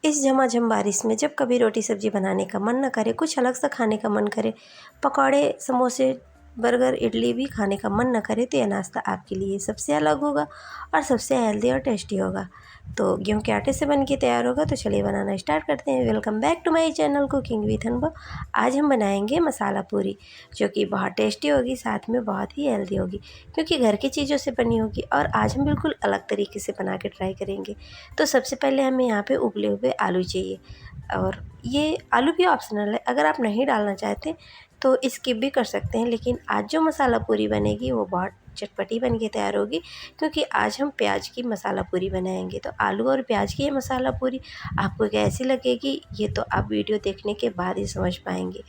इस झमाझम बारिश में जब कभी रोटी सब्जी बनाने का मन न करे, कुछ अलग सा खाने का मन करे, पकौड़े समोसे बर्गर इडली भी खाने का मन न करे, तो यह नाश्ता आपके लिए सबसे अलग होगा और सबसे हेल्दी और टेस्टी होगा। तो गेहूं के आटे से बन के तैयार होगा। तो चलिए बनाना स्टार्ट करते हैं। Welcome back to my channel cooking with Anubhav. आज हम बनाएंगे मसाला पूरी, जो कि बहुत टेस्टी होगी, साथ में बहुत ही हेल्दी होगी, क्योंकि घर की चीज़ों से बनी होगी। और आज हम बिल्कुल अलग तरीके से बना के ट्राई करेंगे। तो सबसे पहले हमें यहाँ पे उबले हुए आलू चाहिए, और ये आलू भी ऑप्शनल है, अगर आप नहीं डालना चाहते तो स्किप भी कर सकते हैं। लेकिन आज जो मसाला पूरी बनेगी वो बहुत चटपटी बन के तैयार होगी, क्योंकि आज हम प्याज की मसाला पूरी बनाएंगे। तो आलू और प्याज की ये मसाला पूरी आपको कैसी लगेगी, ये तो आप वीडियो देखने के बाद ही समझ पाएंगे।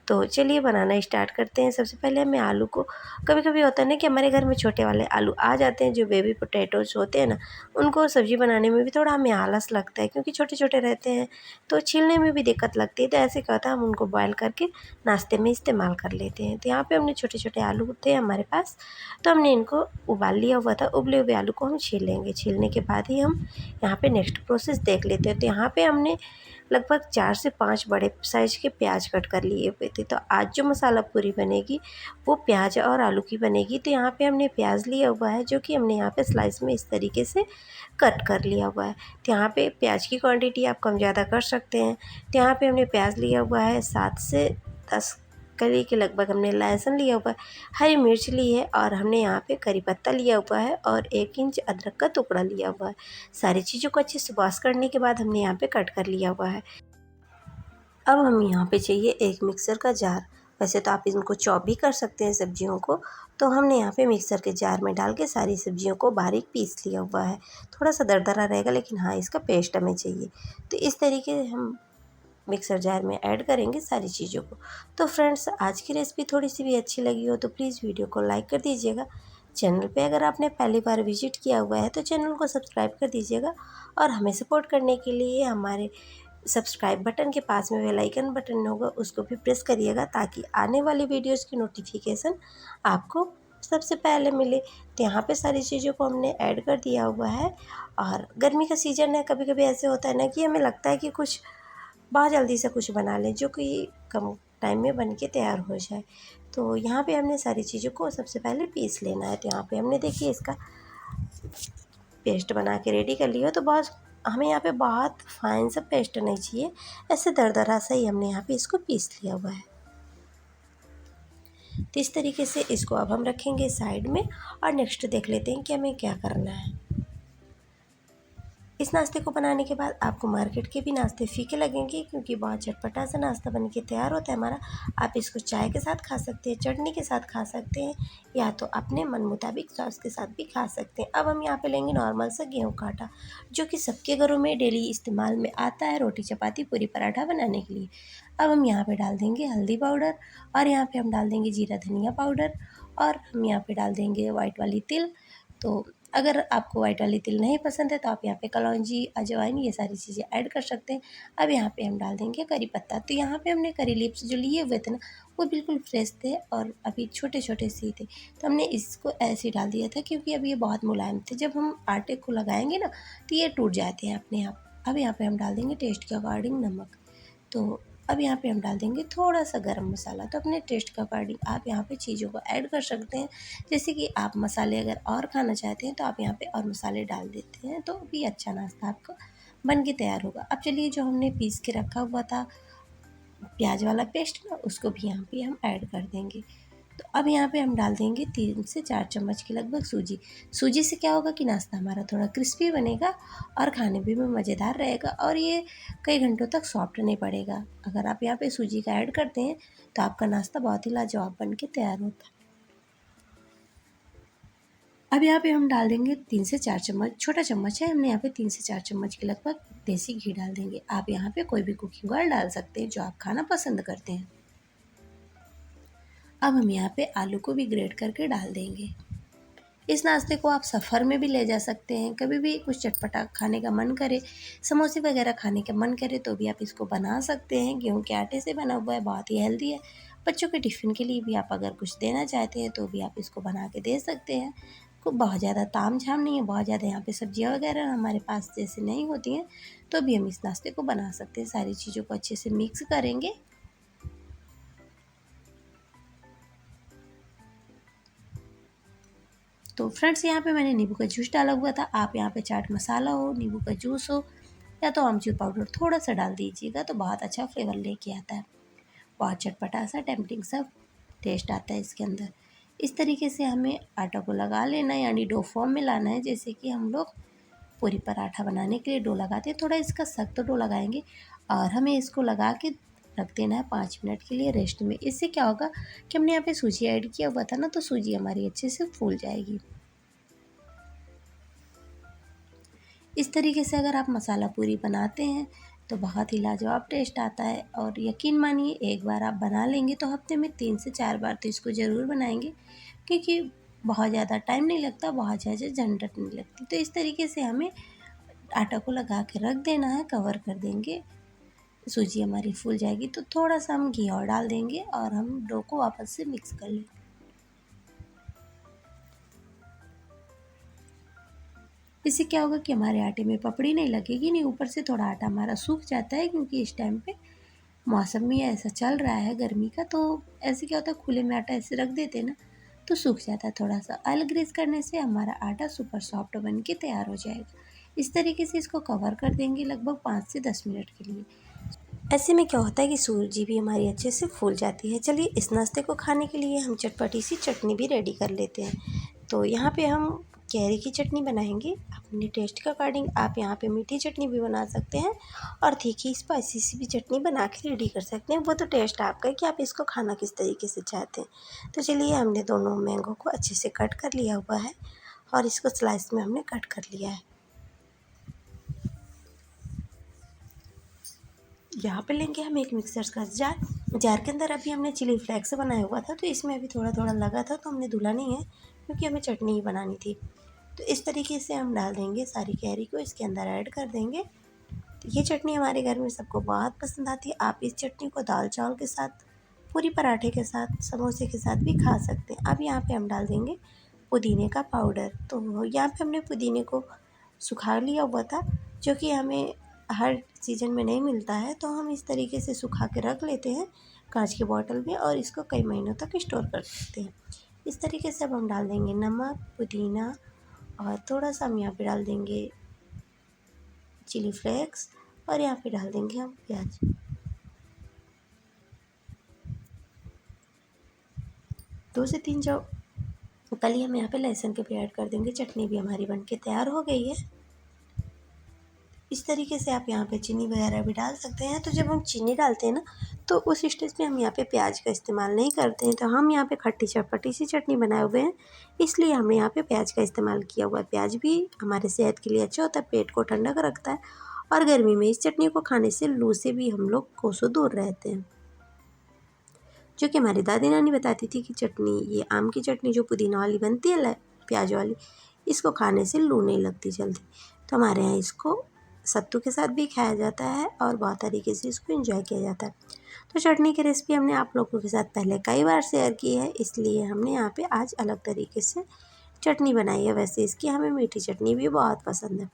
तो चलिए बनाना स्टार्ट करते हैं। सबसे पहले हमें आलू को, कभी कभी होता है ना कि हमारे घर में छोटे वाले आलू आ जाते हैं, जो बेबी पोटैटोज होते हैं ना, उनको सब्ज़ी बनाने में भी थोड़ा हमें आलस लगता है, क्योंकि छोटे छोटे रहते हैं तो छीलने में भी दिक्कत लगती है। तो ऐसे क्या होता है, हम उनको बॉयल करके नाश्ते में इस्तेमाल कर लेते हैं। तो यहाँ पे हमने छोटे छोटे आलू थे हमारे पास, तो हमने इनको उबाल लिया हुआ था। उबले हुए आलू को हम छील लेंगे। छीलने के बाद ही हम यहाँ पे नेक्स्ट प्रोसेस देख लेते हैं। तो यहाँ पे हमने लगभग 4 से 5 बड़े साइज़ के प्याज कट कर लिए हुए थे। तो आज जो मसाला पूरी बनेगी वो प्याज और आलू की बनेगी। तो यहाँ पे हमने प्याज लिया हुआ है, जो कि हमने यहाँ पे स्लाइस में इस तरीके से कट कर लिया हुआ है। तो यहाँ पे प्याज की क्वांटिटी आप कम ज़्यादा कर सकते हैं। तो यहाँ पे हमने प्याज लिया हुआ है 7 से 10 कली के लगभग। हमने लहसुन लिया हुआ है, हरी मिर्च ली है, और हमने यहाँ पे करी पत्ता लिया हुआ है, और 1 इंच अदरक का टुकड़ा लिया हुआ है। सारी चीज़ों को अच्छे से वॉश करने के बाद हमने यहाँ पे कट कर लिया हुआ है। अब हम यहाँ पे चाहिए एक मिक्सर का जार। वैसे तो आप इनको चॉप भी कर सकते हैं सब्जियों को। तो हमने यहाँ पे मिक्सर के जार में डाल के सारी सब्जियों को बारीक पीस लिया हुआ है। थोड़ा सा दरदरा रहेगा, लेकिन हाँ, इसका पेस्ट हमें चाहिए। तो इस तरीके से हम मिक्सर जार में ऐड करेंगे सारी चीज़ों को। तो फ्रेंड्स, आज की रेसिपी थोड़ी सी भी अच्छी लगी हो तो प्लीज़ वीडियो को लाइक कर दीजिएगा। चैनल पे अगर आपने पहली बार विजिट किया हुआ है तो चैनल को सब्सक्राइब कर दीजिएगा। और हमें सपोर्ट करने के लिए हमारे सब्सक्राइब बटन के पास में बेल आइकन बटन होगा, उसको भी प्रेस करिएगा, ताकि आने वाली वीडियोस की नोटिफिकेशन आपको सबसे पहले मिले। तो यहाँ पे सारी चीज़ों को हमने ऐड कर दिया हुआ है। और गर्मी का सीज़न है, कभी कभी ऐसे होता है ना कि हमें लगता है कि कुछ बहुत जल्दी से कुछ बना लें, जो कि कम टाइम में बन के तैयार हो जाए। तो यहाँ पे हमने सारी चीज़ों को सबसे पहले पीस लेना है। तो यहाँ पे हमने देखिए इसका पेस्ट बना के रेडी कर लिया। तो बहुत हमें यहाँ पे बहुत फाइन सा पेस्ट नहीं चाहिए, ऐसे दरदरा सा ही हमने यहाँ पे इसको पीस लिया हुआ है। तो इस तरीके से इसको अब हम रखेंगे साइड में, और नेक्स्ट देख लेते हैं कि हमें क्या करना है। इस नाश्ते को बनाने के बाद आपको मार्केट के भी नाश्ते फीके लगेंगे, क्योंकि बहुत चटपटा सा नाश्ता बन के तैयार होता है हमारा। आप इसको चाय के साथ खा सकते हैं, चटनी के साथ खा सकते हैं, या तो अपने मन मुताबिक सॉस के साथ भी खा सकते हैं। अब हम यहाँ पे लेंगे नॉर्मल सा गेहूं का आटा, जो कि सबके घरों में डेली इस्तेमाल में आता है रोटी चपाती पूरी पराठा बनाने के लिए। अब हम यहाँ पे डाल देंगे हल्दी पाउडर, और यहाँ पे हम डाल देंगे जीरा धनिया पाउडर, और हम यहाँ पे डाल देंगे वाइट वाली तिल। तो अगर आपको वाइट वाली तिल नहीं पसंद है तो आप यहाँ पे कलौंजी अजवाइन ये सारी चीज़ें ऐड कर सकते हैं। अब यहाँ पे हम डाल देंगे करी पत्ता। तो यहाँ पे हमने करी लीव्स जो लिए हुए थे ना, वो बिल्कुल फ्रेश थे और अभी छोटे छोटे से थे। तो हमने इसको ऐसे ही डाल दिया था, क्योंकि अभी ये बहुत मुलायम थे। जब हम आटे को लगाएंगे ना तो ये टूट जाते हैं अपने आप। अब यहाँ पे हम डाल देंगे टेस्ट के अकॉर्डिंग नमक। तो अब यहाँ पे हम डाल देंगे थोड़ा सा गरम मसाला। तो अपने टेस्ट के अकॉर्डिंग आप यहाँ पे चीज़ों को ऐड कर सकते हैं। जैसे कि आप मसाले अगर और खाना चाहते हैं तो आप यहाँ पे और मसाले डाल देते हैं, तो भी अच्छा नाश्ता आपका बन के तैयार होगा। अब चलिए, जो हमने पीस के रखा हुआ था प्याज वाला पेस्ट ना, उसको भी यहाँ पे हम ऐड कर देंगे। तो अब यहाँ पे हम डाल देंगे 3 से 4 चम्मच के लगभग सूजी। सूजी से क्या होगा कि नाश्ता हमारा थोड़ा क्रिस्पी बनेगा, और खाने में भी मज़ेदार रहेगा, और ये कई घंटों तक सॉफ्ट नहीं पड़ेगा। अगर आप यहाँ पे सूजी का ऐड करते हैं तो आपका नाश्ता बहुत ही लाजवाब बन के तैयार होता है। अब यहाँ पे हम डाल देंगे 3 से 4 चम्मच, छोटा चम्मच है, हमने यहाँ पे 3 से 4 चम्मच के लगभग देसी घी डाल देंगे। आप यहाँ पे कोई भी कुकिंग ऑयल डाल सकते हैं जो आप खाना पसंद करते हैं। अब हम यहाँ पे आलू को भी ग्रेट करके डाल देंगे। इस नाश्ते को आप सफ़र में भी ले जा सकते हैं। कभी भी कुछ चटपटा खाने का मन करे, समोसे वगैरह खाने का मन करे, तो भी आप इसको बना सकते हैं। गेहूं के आटे से बना हुआ है, बहुत ही हेल्दी है। बच्चों के टिफ़िन के लिए भी आप अगर कुछ देना चाहते हैं तो भी आप इसको बना के दे सकते हैं। बहुत ज़्यादा ताम झाम नहीं है, बहुत ज़्यादा यहाँ पे सब्जियाँ वगैरह हमारे पास जैसे नहीं होती हैं, तो भी हम इस नाश्ते को बना सकते हैं। सारी चीज़ों को अच्छे से मिक्स करेंगे। तो फ्रेंड्स, यहाँ पे मैंने नींबू का जूस डाला हुआ था। आप यहाँ पे चाट मसाला हो, नींबू का जूस हो या तो आमचूर पाउडर थोड़ा सा डाल दीजिएगा, तो बहुत अच्छा फ्लेवर लेके आता है। बहुत चटपटा सा टेम्पटिंग सा टेस्ट आता है इसके अंदर। इस तरीके से हमें आटा को लगा लेना है, यानी डो फॉर्म में लाना है, जैसे कि हम लोग पूरी पराठा बनाने के लिए डो लगाते हैं। थोड़ा इसका सख्त डो लगाएंगे और हमें इसको लगा के रख देना है 5 मिनट के लिए रेस्ट में। इससे क्या होगा कि हमने यहाँ पे सूजी ऐड किया हुआ था ना, तो सूजी हमारी अच्छे से फूल जाएगी। इस तरीके से अगर आप मसाला पूरी बनाते हैं तो बहुत ही लाजवाब टेस्ट आता है। और यकीन मानिए, एक बार आप बना लेंगे तो हफ्ते में 3 से 4 बार तो इसको ज़रूर बनाएंगे, क्योंकि बहुत ज़्यादा टाइम नहीं लगता, बहुत ज़्यादा झंझट नहीं लगती। तो इस तरीके से हमें आटा को लगा के रख देना है, कवर कर देंगे। सूजी हमारी फूल जाएगी तो थोड़ा सा हम घी और डाल देंगे और हम डो को वापस से मिक्स कर लेंगे। इससे क्या होगा कि हमारे आटे में पपड़ी नहीं लगेगी, नहीं ऊपर से थोड़ा आटा हमारा सूख जाता है, क्योंकि इस टाइम पे मौसम भी ऐसा चल रहा है गर्मी का। तो ऐसे क्या होता है, खुले में आटा ऐसे रख देते हैं ना, तो सूख जाता है। थोड़ा सा ऑयल ग्रीस करने से हमारा आटा सुपर सॉफ्ट बन के तैयार हो जाएगा। इस तरीके से इसको कवर कर देंगे लगभग 5 से 10 मिनट के लिए। ऐसे में क्या होता है कि सूजी भी हमारी अच्छे से फूल जाती है। चलिए, इस नाश्ते को खाने के लिए हम चटपटी सी चटनी भी रेडी कर लेते हैं। तो यहाँ पे हम कैरी की चटनी बनाएंगे। अपने टेस्ट के अकॉर्डिंग आप यहाँ पे मीठी चटनी भी बना सकते हैं और तीखी स्पाइसी सी भी चटनी बना के रेडी कर सकते हैं। वो तो टेस्ट आपका है कि आप इसको खाना किस तरीके से चाहते हैं। तो चलिए, हमने दोनों मैंगो को अच्छे से कट कर लिया हुआ है और इसको स्लाइस में हमने कट कर लिया है। यहाँ पे लेंगे हम एक मिक्सर का जार। जार के अंदर अभी हमने चिली फ्लेक्स बनाया हुआ था, तो इसमें अभी थोड़ा थोड़ा लगा था, तो हमने धुला नहीं है क्योंकि हमें चटनी ही बनानी थी। तो इस तरीके से हम डाल देंगे सारी कैरी को, इसके अंदर ऐड कर देंगे। तो ये चटनी हमारे घर में सबको बहुत पसंद आती है। आप इस चटनी को दाल चावल के साथ, पूरी पराठे के साथ, समोसे के साथ भी खा सकते हैं। अब यहाँ पे हम डाल देंगे पुदीने का पाउडर। तो यहाँ पे हमने पुदीने को सुखा लिया हुआ था, जो कि हमें हर सीज़न में नहीं मिलता है, तो हम इस तरीके से सुखा के रख लेते हैं कांच की बॉटल में और इसको कई महीनों तक स्टोर कर सकते हैं। इस तरीके से अब हम डाल देंगे नमक, पुदीना और थोड़ा सा हम यहाँ पे डाल देंगे चिली फ्लेक्स और यहाँ पे डाल देंगे हम प्याज। 2 से 3 जो कली हम यहाँ पे लहसुन के भी ऐड कर देंगे। चटनी भी हमारी बनके तैयार हो गई है। इस तरीके से आप यहाँ पे चीनी वगैरह भी डाल सकते हैं। तो जब हम चीनी डालते हैं ना, तो उस स्टेज में हम यहाँ पे प्याज का इस्तेमाल नहीं करते हैं। तो हम यहाँ पे खट्टी चटपटी सी चटनी बनाए हुए हैं, इसलिए हमने यहाँ पे प्याज का इस्तेमाल किया हुआ है। प्याज भी हमारे सेहत के लिए अच्छा होता है, पेट को ठंडक रखता है और गर्मी में इस चटनी को खाने से लू से भी हम लोग कोसों दूर रहते हैं। जो कि हमारी दादी नानी बताती थी कि चटनी, ये आम की चटनी जो पुदीना वाली बनती है प्याज वाली, इसको खाने से लू नहीं लगती जल्दी। तो हमारे यहाँ इसको सत्तू के साथ भी खाया जाता है और बहुत तरीके से इसको एंजॉय किया जाता है। तो चटनी की रेसिपी हमने आप लोगों के साथ पहले कई बार शेयर की है, इसलिए हमने यहाँ पे आज अलग तरीके से चटनी बनाई है। वैसे इसकी हमें मीठी चटनी भी बहुत पसंद है।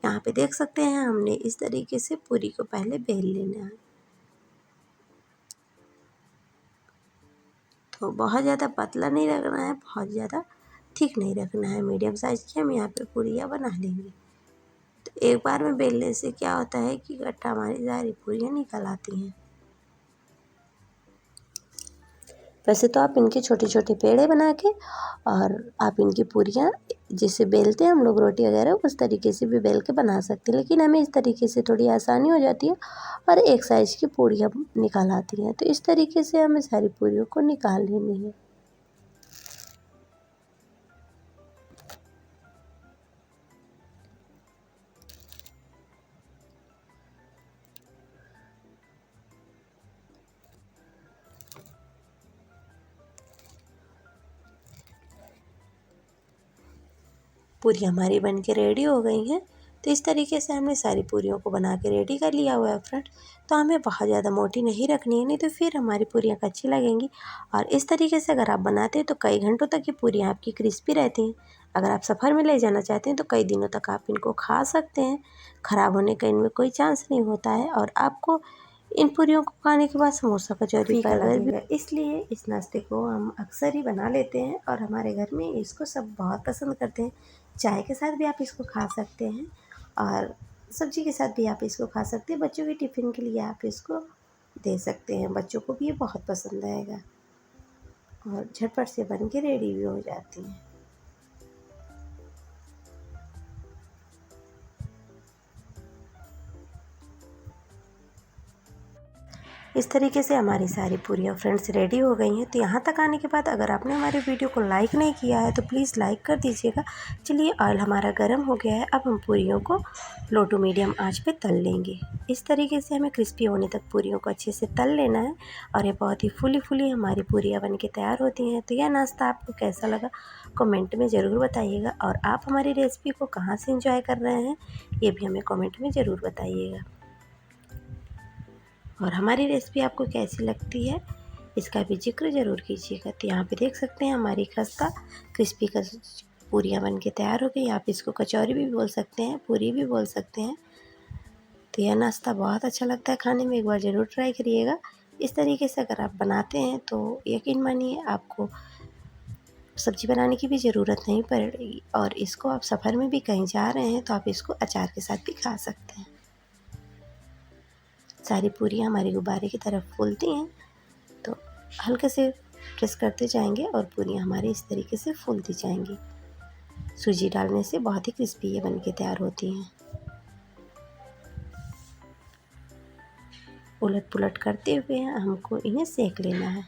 यहाँ पे देख सकते हैं, हमने इस तरीके से पूरी को पहले बेल लेना है। तो बहुत ज़्यादा पतला नहीं रखना है, बहुत ज़्यादा थिक नहीं रखना है, मीडियम साइज़ की हम यहाँ पे पूरियाँ बना लेंगे। तो एक बार में बेलने से क्या होता है कि गट्ठा हमारी सारी पूरियाँ निकल आती हैं। वैसे तो आप इनके छोटे छोटे पेड़े बना के और आप इनकी पूरियाँ जैसे बेलते हैं हम लोग रोटी वगैरह, उस तरीके से भी बेल के बना सकते हैं, लेकिन हमें इस तरीके से थोड़ी आसानी हो जाती है और एक साइज़ की पूरियाँ निकल आती हैं। तो इस तरीके से हमें सारी पूरियों को निकाल लेनी है। पूरी हमारी बन के रेडी हो गई हैं। तो इस तरीके से हमने सारी पूरियों को बना के रेडी कर लिया हुआ है फ्रेंड। तो हमें बहुत ज़्यादा मोटी नहीं रखनी है, नहीं तो फिर हमारी पूरियाँ कच्ची लगेंगी। और इस तरीके से अगर आप बनाते हैं तो कई घंटों तक ये पूरियाँ आपकी क्रिस्पी रहती हैं। अगर आप सफ़र में ले जाना चाहते हैं तो कई दिनों तक आप इनको खा सकते हैं, ख़राब होने का इनमें कोई चांस नहीं होता है। और आपको इन पूरियों को खाने के बाद समोसा कचौरी फीका लगेगा, इसलिए इस नाश्ते को हम अक्सर ही बना लेते हैं और हमारे घर में इसको सब बहुत पसंद करते हैं। चाय के साथ भी आप इसको खा सकते हैं और सब्जी के साथ भी आप इसको खा सकते हैं। बच्चों के टिफ़िन के लिए आप इसको दे सकते हैं, बच्चों को भी ये बहुत पसंद आएगा और झटपट से बन के रेडी भी हो जाती हैं। इस तरीके से हमारी सारी पूरियाँ फ्रेंड्स रेडी हो गई हैं। तो यहाँ तक आने के बाद अगर आपने हमारे वीडियो को लाइक नहीं किया है तो प्लीज़ लाइक कर दीजिएगा। चलिए ऑयल हमारा गर्म हो गया है, अब हम पूरियों को लो टू मीडियम आंच पे तल लेंगे। इस तरीके से हमें क्रिस्पी होने तक पूरियों को अच्छे से तल लेना है और ये बहुत ही फुली फुली हमारी पूरियाँ बन के तैयार होती हैं। तो यह नाश्ता आपको कैसा लगा कमेंट में ज़रूर बताइएगा और आप हमारी रेसिपी को कहाँ से इंजॉय कर रहे हैं ये भी हमें कमेंट में ज़रूर बताइएगा। और हमारी रेसिपी आपको कैसी लगती है इसका भी जिक्र ज़रूर कीजिएगा। तो यहाँ पे देख सकते हैं हमारी खस्ता क्रिस्पी पूरियाँ बन के तैयार हो गई। आप इसको कचौरी भी बोल सकते हैं, पूरी भी बोल सकते हैं। तो यह नाश्ता बहुत अच्छा लगता है खाने में, एक बार ज़रूर ट्राई करिएगा। इस तरीके से अगर आप बनाते हैं तो यकीन मानिए आपको सब्ज़ी बनाने की भी ज़रूरत नहीं पड़ेगी और इसको आप सफ़र में भी कहीं जा रहे हैं तो आप इसको अचार के साथ भी खा सकते हैं। सारी पूरियाँ हमारी गुब्बारे की तरफ फूलती हैं तो हल्के से प्रेस करते जाएंगे और पूरियाँ हमारी इस तरीके से फूलती जाएंगी। सूजी डालने से बहुत ही क्रिस्पी ये बन के तैयार होती हैं। उलट पुलट करते हुए हमको इन्हें सेक लेना है।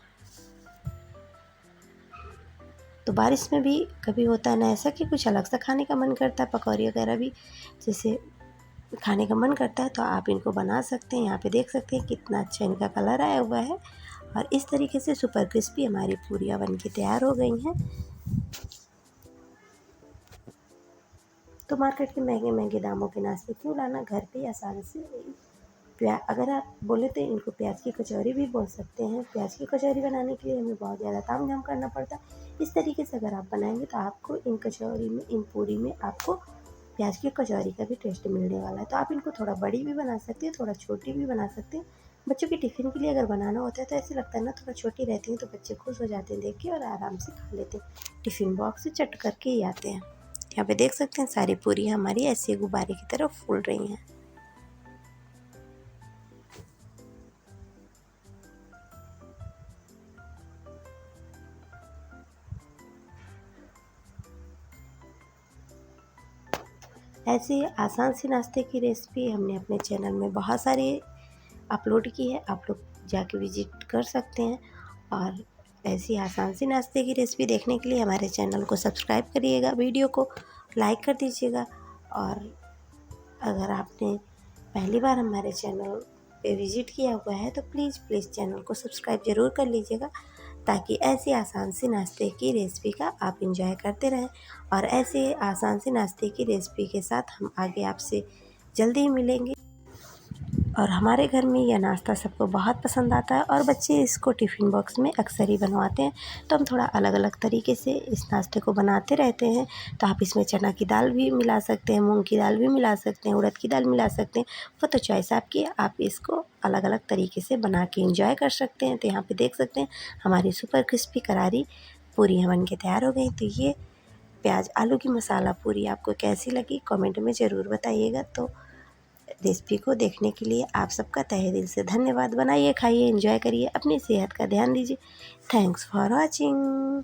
तो बारिश में भी कभी होता है ना ऐसा कि कुछ अलग सा खाने का मन करता है, पकौड़ी वगैरह भी जैसे खाने का मन करता है तो आप इनको बना सकते हैं। यहाँ पे देख सकते हैं कितना अच्छा इनका कलर आया हुआ है और इस तरीके से सुपर क्रिस्पी हमारी पूरियाँ बन के तैयार हो गई हैं। तो मार्केट के महंगे महंगे दामों के नाश्ते क्यों लाना, घर पे आसान से अगर आप बोले तो इनको प्याज की कचौरी भी बोल सकते हैं। प्याज की कचौरी बनाने के लिए हमें बहुत ज़्यादा ताम झाम करना पड़ता है। इस तरीके से अगर आप बनाएंगे तो आपको इन कचौरी में, इन पूरी में आपको प्याज की कचौरी का भी टेस्ट मिलने वाला है। तो आप इनको थोड़ा बड़ी भी बना सकते हैं, थोड़ा छोटी भी बना सकते हैं। बच्चों के टिफ़िन के लिए अगर बनाना होता है तो ऐसे लगता है ना थोड़ा छोटी रहती हैं तो बच्चे खुश हो जाते हैं देख के और आराम से खा लेते हैं, टिफ़िन बॉक्स से चट करके ही आते हैं। यहाँ पे देख सकते हैं सारी पूरी हमारी ऐसे गुब्बारे की तरफ फूल रही हैं। ऐसे आसान सी नाश्ते की रेसिपी हमने अपने चैनल में बहुत सारी अपलोड की है, आप लोग जाके विजिट कर सकते हैं। और ऐसी आसान सी नाश्ते की रेसिपी देखने के लिए हमारे चैनल को सब्सक्राइब करिएगा, वीडियो को लाइक कर दीजिएगा। और अगर आपने पहली बार हमारे चैनल पे विज़िट किया हुआ है तो प्लीज़ चैनल को सब्सक्राइब ज़रूर कर लीजिएगा ताकि ऐसी आसान सी नाश्ते की रेसिपी का आप एंजॉय करते रहें। और ऐसे आसान सी नाश्ते की रेसिपी के साथ हम आगे आपसे जल्दी ही मिलेंगे। और हमारे घर में यह नाश्ता सबको बहुत पसंद आता है और बच्चे इसको टिफ़िन बॉक्स में अक्सर ही बनवाते हैं। तो हम थोड़ा अलग अलग तरीके से इस नाश्ते को बनाते रहते हैं। तो आप इसमें चना की दाल भी मिला सकते हैं, मूंग की दाल भी मिला सकते हैं, उड़द की दाल मिला सकते हैं, वो तो चॉइस आपकी है। आप इसको अलग अलग तरीके से बना के इंजॉय कर सकते हैं। तो यहाँ पर देख सकते हैं हमारी सुपर क्रिस्पी करारी पूरियाँ बन के तैयार हो गई। तो ये प्याज आलू की मसाला पूरी आपको कैसी लगी कमेंट में ज़रूर बताइएगा। तो रेसिपी को देखने के लिए आप सबका तहे दिल से धन्यवाद। बनाइए, खाइए, एंजॉय करिए, अपनी सेहत का ध्यान दीजिए। Thanks for watching.